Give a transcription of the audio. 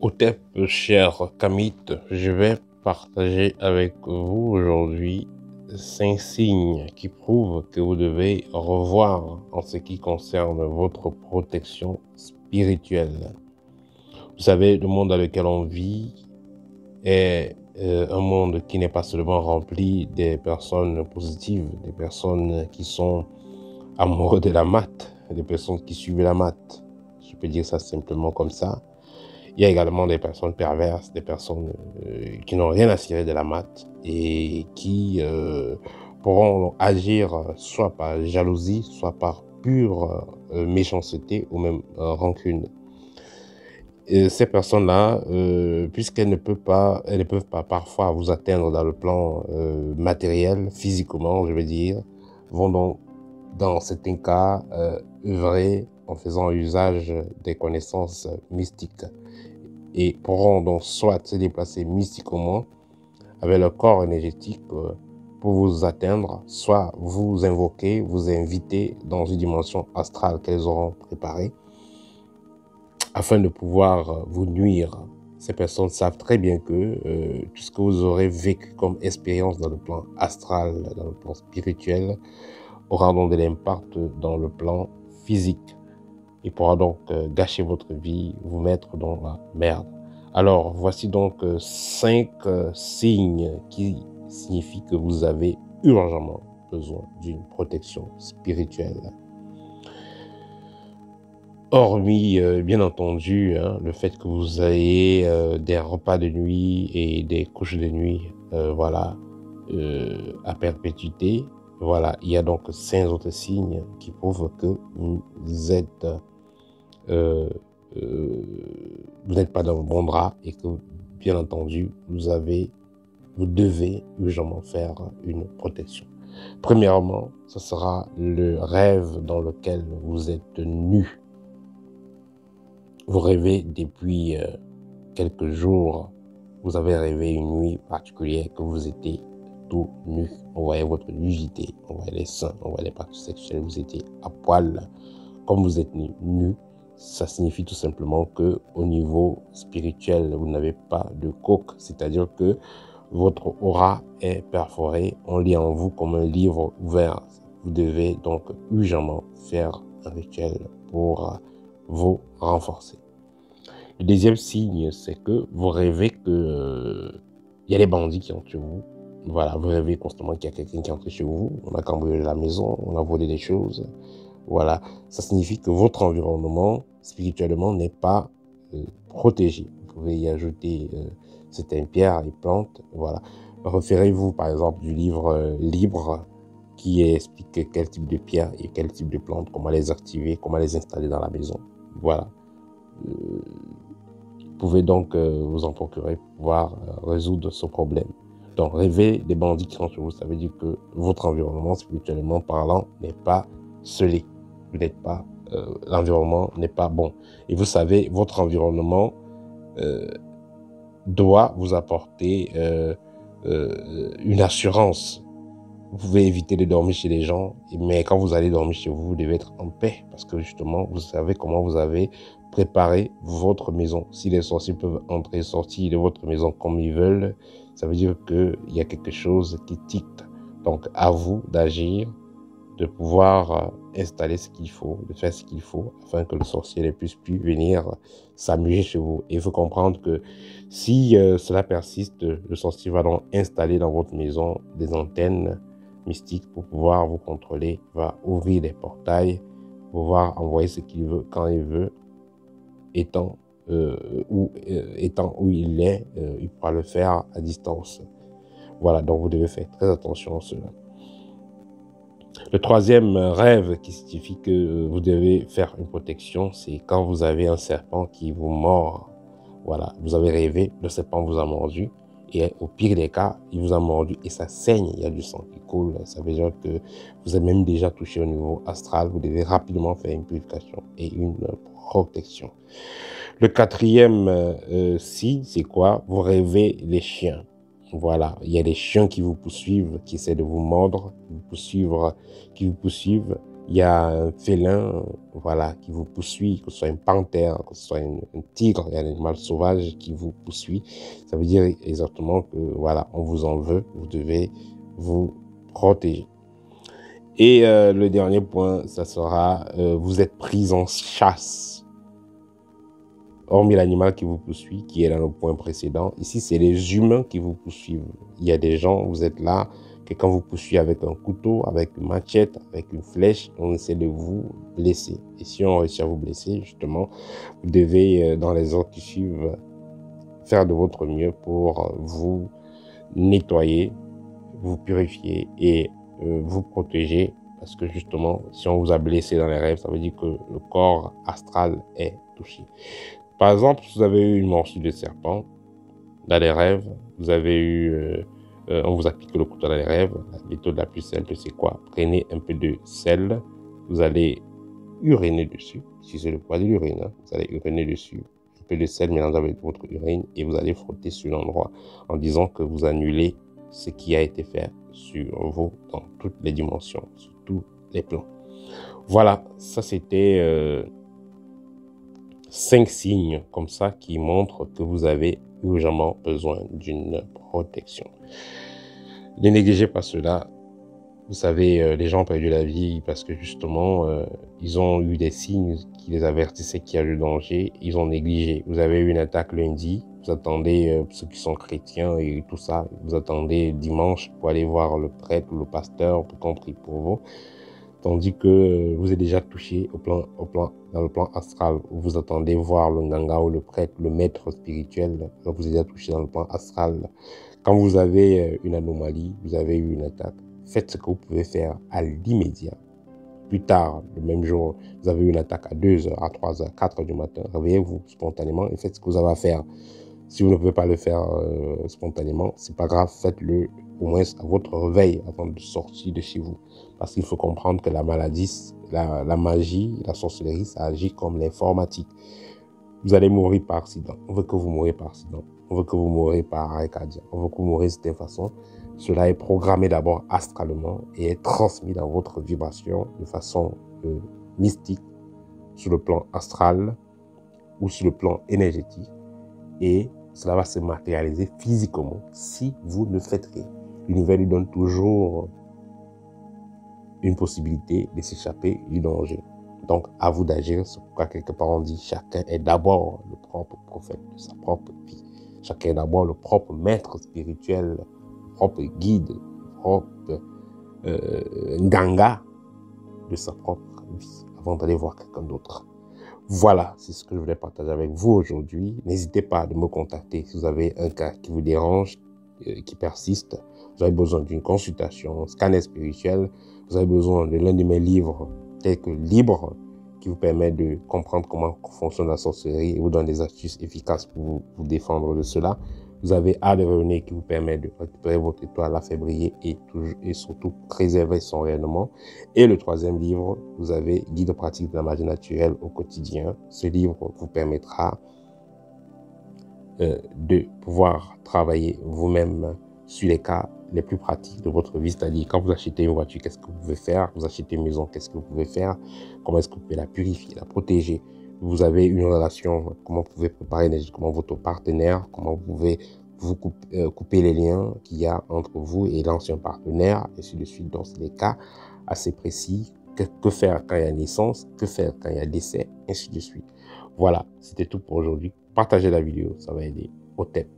Hotep, cher Kamit, je vais partager avec vous aujourd'hui 5 signes qui prouvent que vous devez revoir en ce qui concerne votre protection spirituelle. Vous savez, le monde dans lequel on vit est un monde qui n'est pas seulement rempli des personnes positives, des personnes qui sont amoureux de la maths, des personnes qui suivent la maths. Je peux dire ça simplement comme ça. Il y a également des personnes perverses, des personnes qui n'ont rien à cirer de la maths et qui pourront agir soit par jalousie, soit par pure méchanceté ou même rancune. Et ces personnes-là, puisqu'elles ne peuvent pas, parfois vous atteindre dans le plan matériel, physiquement, je veux dire, vont donc dans certains cas œuvrer en faisant usage des connaissances mystiques et pourront donc soit se déplacer mystiquement avec leur corps énergétique pour vous atteindre, soit vous invoquer, vous inviter dans une dimension astrale qu'elles auront préparée afin de pouvoir vous nuire. Ces personnes savent très bien que tout ce que vous aurez vécu comme expérience dans le plan astral, dans le plan spirituel, aura donc de l'impact dans le plan physique. Il pourra donc gâcher votre vie, vous mettre dans la merde. Alors, voici donc 5 signes qui signifient que vous avez urgemment besoin d'une protection spirituelle. Hormis, bien entendu, le fait que vous ayez des repas de nuit et des couches de nuit, à perpétuité. Voilà, il y a donc 5 autres signes qui prouvent que vous êtes vous n'êtes pas dans le bon drap et que, bien entendu, vous devez urgemment faire une protection. Premièrement, ce sera le rêve dans lequel vous êtes nu. Vous rêvez depuis quelques jours, vous avez rêvé une nuit particulière que vous étiez tout nu. On voyait votre nudité, on voyait les seins, on voyait les parties sexuelles, vous étiez à poil. Comme vous êtes nu, ça signifie tout simplement que au niveau spirituel, vous n'avez pas de coque, c'est-à-dire que votre aura est perforée, on lit en vous comme un livre ouvert. Vous devez donc urgemment faire un rituel pour vous renforcer. Le deuxième signe, c'est que vous rêvez que y a des bandits qui entrent chez vous. Voilà, vous rêvez constamment qu'il y a quelqu'un qui entre chez vous, on a cambriolé la maison, on a volé des choses. Voilà, ça signifie que votre environnement spirituellement n'est pas protégé. Vous pouvez y ajouter certaines pierres et plantes. Voilà, référez-vous par exemple du livre Libre qui explique quel type de pierre et quel type de plantes, comment les activer, comment les installer dans la maison. Voilà, vous pouvez donc vous en procurer pour pouvoir résoudre ce problème. Donc, rêver des bandits qui sont sur vous, ça veut dire que votre environnement, spirituellement parlant, n'est pas scellé. Vous n'êtes pas, l'environnement n'est pas bon. Et vous savez, votre environnement doit vous apporter une assurance. Vous pouvez éviter de dormir chez les gens, mais quand vous allez dormir chez vous, vous devez être en paix parce que justement, vous savez comment vous avez préparé votre maison. Si les sorciers peuvent entrer et sortir de votre maison comme ils veulent, ça veut dire qu'il y a quelque chose qui tique. Donc, à vous d'agir, de pouvoir installer ce qu'il faut, de faire ce qu'il faut afin que le sorcier ne puisse plus venir s'amuser chez vous. Et il faut comprendre que si cela persiste, le sorcier va donc installer dans votre maison des antennes mystiques pour pouvoir vous contrôler, va ouvrir des portails, pouvoir envoyer ce qu'il veut quand il veut, étant où il est, il pourra le faire à distance. Voilà, donc vous devez faire très attention à cela. Le troisième rêve qui signifie que vous devez faire une protection, c'est quand vous avez un serpent qui vous mord. Voilà, vous avez rêvé, le serpent vous a mordu et au pire des cas, il vous a mordu et ça saigne, il y a du sang qui coule. Ça veut dire que vous êtes même déjà touché au niveau astral. Vous devez rapidement faire une purification et une protection. Le quatrième signe, c'est quoi? Vous rêvez les chiens. Voilà, il y a des chiens qui vous poursuivent, qui essaient de vous mordre, qui vous poursuivent. il y a un félin, voilà, qui vous poursuit, que ce soit une panthère, que ce soit un tigre, il y a un animal sauvage qui vous poursuit, ça veut dire exactement que, voilà, on vous en veut, vous devez vous protéger. Et le dernier point, ça sera, vous êtes pris en chasse. Hormis l'animal qui vous poursuit, qui est dans le point précédent, ici, c'est les humains qui vous poursuivent. Il y a des gens, vous êtes là, quelqu'un vous poursuit avec un couteau, avec une machette, avec une flèche, on essaie de vous blesser. Et si on réussit à vous blesser, justement, vous devez, dans les heures qui suivent, faire de votre mieux pour vous nettoyer, vous purifier et vous protéger. Parce que justement, si on vous a blessé dans les rêves, ça veut dire que le corps astral est touché. Par exemple, si vous avez eu une morsure de serpent dans les rêves, vous avez eu, on vous a piqué le couteau dans les rêves, la méthode la plus simple, c'est quoi? Prenez un peu de sel, vous allez uriner dessus, si c'est le poids de l'urine, hein, vous allez uriner dessus, un peu de sel mélangé avec votre urine et vous allez frotter sur l'endroit en disant que vous annulez ce qui a été fait sur vous dans toutes les dimensions, sur tous les plans. Voilà, ça c'était 5 signes comme ça qui montrent que vous avez urgemment besoin d'une protection. Ne négligez pas cela. Vous savez, les gens ont perdu la vie parce que justement, ils ont eu des signes qui les avertissaient qu'il y a le danger. Ils ont négligé. Vous avez eu une attaque lundi. Vous attendez, ceux qui sont chrétiens et tout ça, vous attendez dimanche pour aller voir le prêtre ou le pasteur pour qu'on prie pour vous. Tandis que vous êtes déjà touché dans le plan astral, où vous attendez voir le nganga ou le prêtre, le maître spirituel, donc vous êtes déjà touché dans le plan astral. Quand vous avez une anomalie, vous avez eu une attaque, faites ce que vous pouvez faire à l'immédiat. Plus tard, le même jour, vous avez eu une attaque à 2h, à 3h, 4h du matin, réveillez-vous spontanément et faites ce que vous avez à faire. Si vous ne pouvez pas le faire spontanément, c'est pas grave, faites-le au moins à votre réveil avant de sortir de chez vous. Parce qu'il faut comprendre que la maladie, la magie, la sorcellerie, ça agit comme l'informatique. Vous allez mourir par accident. On veut que vous mourrez par accident. On veut que vous mourrez par arrêt cardiaque. On veut que vous mourrez de cette façon. Cela est programmé d'abord astralement et est transmis dans votre vibration de façon mystique sur le plan astral ou sur le plan énergétique. Et cela va se matérialiser physiquement si vous ne faites rien. L'univers lui donne toujours une possibilité de s'échapper du danger. Donc, à vous d'agir. C'est pourquoi quelque part on dit chacun est d'abord le propre prophète de sa propre vie. Chacun est d'abord le propre maître spirituel, le propre guide, le propre nganga de sa propre vie avant d'aller voir quelqu'un d'autre. Voilà, c'est ce que je voulais partager avec vous aujourd'hui. N'hésitez pas à me contacter si vous avez un cas qui vous dérange, qui persiste. Vous avez besoin d'une consultation, scanner spirituel. Vous avez besoin de l'un de mes livres, tel que Libre, qui vous permet de comprendre comment fonctionne la sorcellerie et vous donne des astuces efficaces pour vous défendre de cela. Vous avez Art de revenir qui vous permet de récupérer votre étoile, la faire briller et surtout préserver son rayonnement. Et le troisième livre, vous avez Guide pratique de la magie naturelle au quotidien. Ce livre vous permettra de pouvoir travailler vous-même sur les cas les plus pratiques de votre vie. C'est-à-dire, quand vous achetez une voiture, qu'est-ce que vous pouvez faire? Vous achetez une maison, qu'est-ce que vous pouvez faire? Comment est-ce que vous pouvez la purifier, la protéger? Vous avez une relation, comment vous pouvez préparer énergétiquement votre partenaire? Comment vous pouvez vous couper les liens qu'il y a entre vous et l'ancien partenaire, et ainsi de suite. Donc, c'est des cas assez précis. Que faire quand il y a naissance? Que faire quand il y a décès? Ainsi de suite. Voilà, c'était tout pour aujourd'hui. Partagez la vidéo, ça va aider. Au TEP.